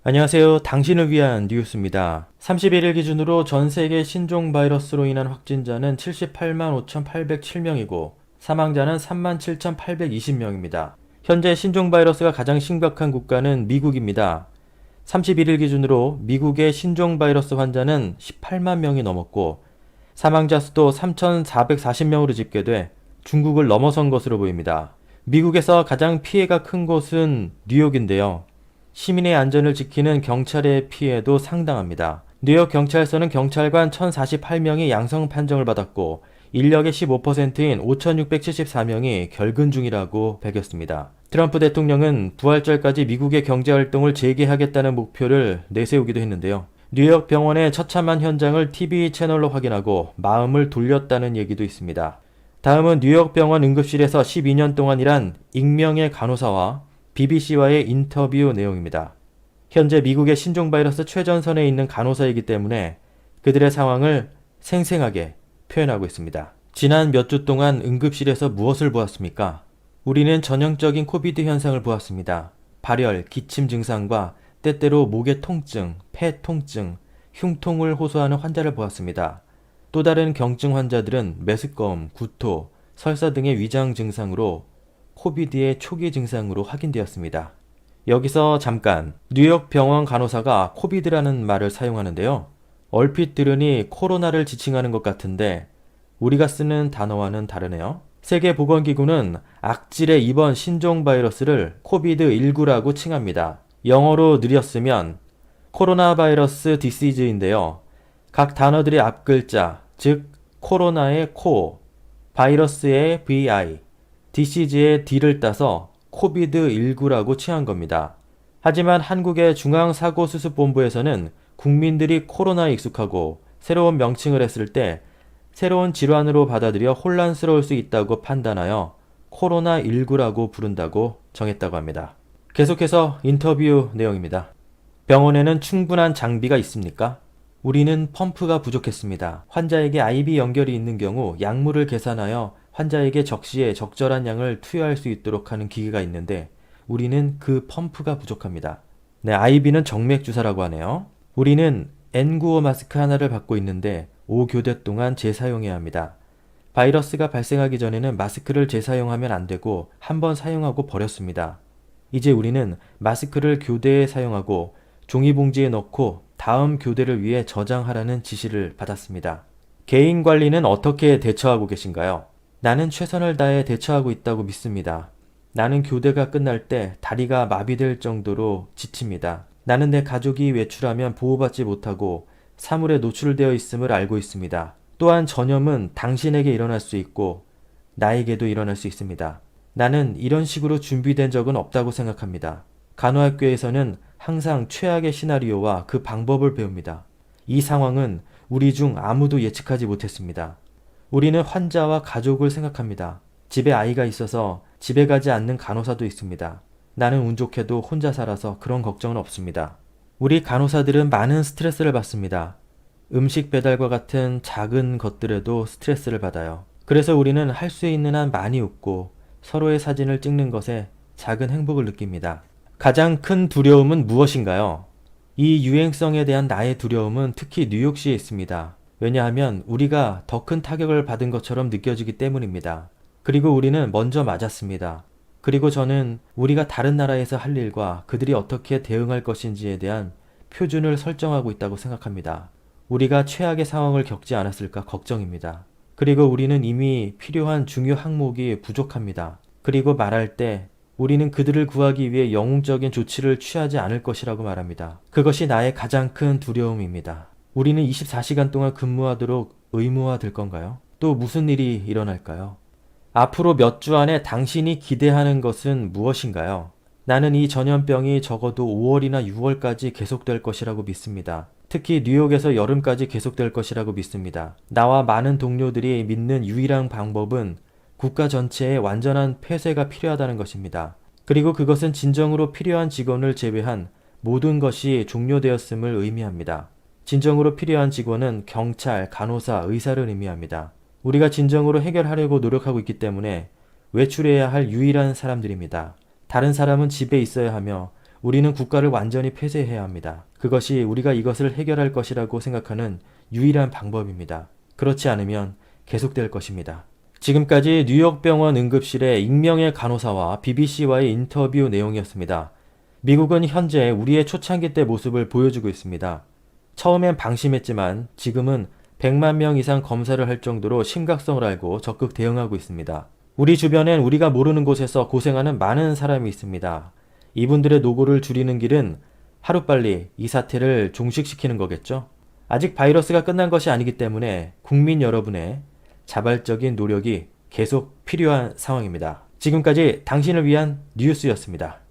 안녕하세요. 당신을 위한 뉴스입니다. 31일 기준으로 전 세계 신종 바이러스로 인한 확진자는 78만 5,807명이고 사망자는 3만 7,820명입니다. 현재 신종 바이러스가 가장 심각한 국가는 미국입니다. 31일 기준으로 미국의 신종 바이러스 환자는 18만 명이 넘었고 사망자 수도 3,440명으로 집계돼 중국을 넘어선 것으로 보입니다. 미국에서 가장 피해가 큰 곳은 뉴욕인데요. 시민의 안전을 지키는 경찰의 피해도 상당합니다. 뉴욕 경찰서는 경찰관 1,048명이 양성 판정을 받았고 인력의 15%인 5,674명이 결근 중이라고 밝혔습니다. 트럼프 대통령은 부활절까지 미국의 경제활동을 재개하겠다는 목표를 내세우기도 했는데요. 뉴욕 병원의 처참한 현장을 TV 채널로 확인하고 마음을 돌렸다는 얘기도 있습니다. 다음은 뉴욕 병원 응급실에서 12년 동안 일한 익명의 간호사와 BBC와의 인터뷰 내용입니다. 현재 미국의 신종 바이러스 최전선에 있는 간호사이기 때문에 그들의 상황을 생생하게 표현하고 있습니다. 지난 몇 주 동안 응급실에서 무엇을 보았습니까? 우리는 전형적인 코비드 현상을 보았습니다. 발열, 기침 증상과 때때로 목의 통증, 폐 통증, 흉통을 호소하는 환자를 보았습니다. 또 다른 경증 환자들은 메스꺼움, 구토, 설사 등의 위장 증상으로 코비드의 초기 증상으로 확인되었습니다. 여기서 잠깐 뉴욕 병원 간호사가 코비드라는 말을 사용하는데요. 얼핏 들으니 코로나를 지칭하는 것 같은데 우리가 쓰는 단어와는 다르네요. 세계보건기구는 악질의 이번 신종 바이러스를 코비드19라고 칭합니다. 영어로 느렸으면 코로나 바이러스 디시즈인데요. 각 단어들의 앞글자, 즉 코로나의 코, 바이러스의 VI, 디시즈의 D를 따서 코비드19라고 칭한 겁니다. 하지만 한국의 중앙사고수습본부에서는 국민들이 코로나에 익숙하고 새로운 명칭을 했을 때 새로운 질환으로 받아들여 혼란스러울 수 있다고 판단하여 코로나19라고 부른다고 정했다고 합니다. 계속해서 인터뷰 내용입니다. 병원에는 충분한 장비가 있습니까? 우리는 펌프가 부족했습니다. 환자에게 IV 연결이 있는 경우 약물을 계산하여 환자에게 적시에 적절한 양을 투여할 수 있도록 하는 기계가 있는데 우리는 그 펌프가 부족합니다. 네, IB는 정맥주사라고 하네요. 우리는 N95 마스크 하나를 받고 있는데 5교대 동안 재사용해야 합니다. 바이러스가 발생하기 전에는 마스크를 재사용하면 안 되고 한 번 사용하고 버렸습니다. 이제 우리는 마스크를 교대에 사용하고 종이봉지에 넣고 다음 교대를 위해 저장하라는 지시를 받았습니다. 개인 관리는 어떻게 대처하고 계신가요? 나는 최선을 다해 대처하고 있다고 믿습니다. 나는 교대가 끝날 때 다리가 마비될 정도로 지칩니다. 나는 내 가족이 외출하면 보호받지 못하고 사물에 노출되어 있음을 알고 있습니다. 또한 전염은 당신에게 일어날 수 있고 나에게도 일어날 수 있습니다. 나는 이런 식으로 준비된 적은 없다고 생각합니다. 간호학교에서는 항상 최악의 시나리오와 그 방법을 배웁니다. 이 상황은 우리 중 아무도 예측하지 못했습니다. 우리는 환자와 가족을 생각합니다. 집에 아이가 있어서 집에 가지 않는 간호사도 있습니다. 나는 운 좋게도 혼자 살아서 그런 걱정은 없습니다. 우리 간호사들은 많은 스트레스를 받습니다. 음식 배달과 같은 작은 것들에도 스트레스를 받아요. 그래서 우리는 할 수 있는 한 많이 웃고 서로의 사진을 찍는 것에 작은 행복을 느낍니다. 가장 큰 두려움은 무엇인가요? 이 유행성에 대한 나의 두려움은 특히 뉴욕시에 있습니다. 왜냐하면 우리가 더 큰 타격을 받은 것처럼 느껴지기 때문입니다. 그리고 우리는 먼저 맞았습니다. 그리고 저는 우리가 다른 나라에서 할 일과 그들이 어떻게 대응할 것인지에 대한 표준을 설정하고 있다고 생각합니다. 우리가 최악의 상황을 겪지 않았을까 걱정입니다. 그리고 우리는 이미 필요한 중요 항목이 부족합니다. 그리고 말할 때 우리는 그들을 구하기 위해 영웅적인 조치를 취하지 않을 것이라고 말합니다. 그것이 나의 가장 큰 두려움입니다. 우리는 24시간 동안 근무하도록 의무화될 건가요? 또 무슨 일이 일어날까요? 앞으로 몇 주 안에 당신이 기대하는 것은 무엇인가요? 나는 이 전염병이 적어도 5월이나 6월까지 계속될 것이라고 믿습니다. 특히 뉴욕에서 여름까지 계속될 것이라고 믿습니다. 나와 많은 동료들이 믿는 유일한 방법은 국가 전체의 완전한 폐쇄가 필요하다는 것입니다. 그리고 그것은 진정으로 필요한 직원을 제외한 모든 것이 종료되었음을 의미합니다. 진정으로 필요한 직원은 경찰, 간호사, 의사를 의미합니다. 우리가 진정으로 해결하려고 노력하고 있기 때문에 외출해야 할 유일한 사람들입니다. 다른 사람은 집에 있어야 하며 우리는 국가를 완전히 폐쇄해야 합니다. 그것이 우리가 이것을 해결할 것이라고 생각하는 유일한 방법입니다. 그렇지 않으면 계속될 것입니다. 지금까지 뉴욕병원 응급실의 익명의 간호사와 BBC와의 인터뷰 내용이었습니다. 미국은 현재 우리의 초창기 때 모습을 보여주고 있습니다. 처음엔 방심했지만 지금은 100만 명 이상 검사를 할 정도로 심각성을 알고 적극 대응하고 있습니다. 우리 주변엔 우리가 모르는 곳에서 고생하는 많은 사람이 있습니다. 이분들의 노고를 줄이는 길은 하루빨리 이 사태를 종식시키는 거겠죠? 아직 바이러스가 끝난 것이 아니기 때문에 국민 여러분의 자발적인 노력이 계속 필요한 상황입니다. 지금까지 당신을 위한 뉴스였습니다.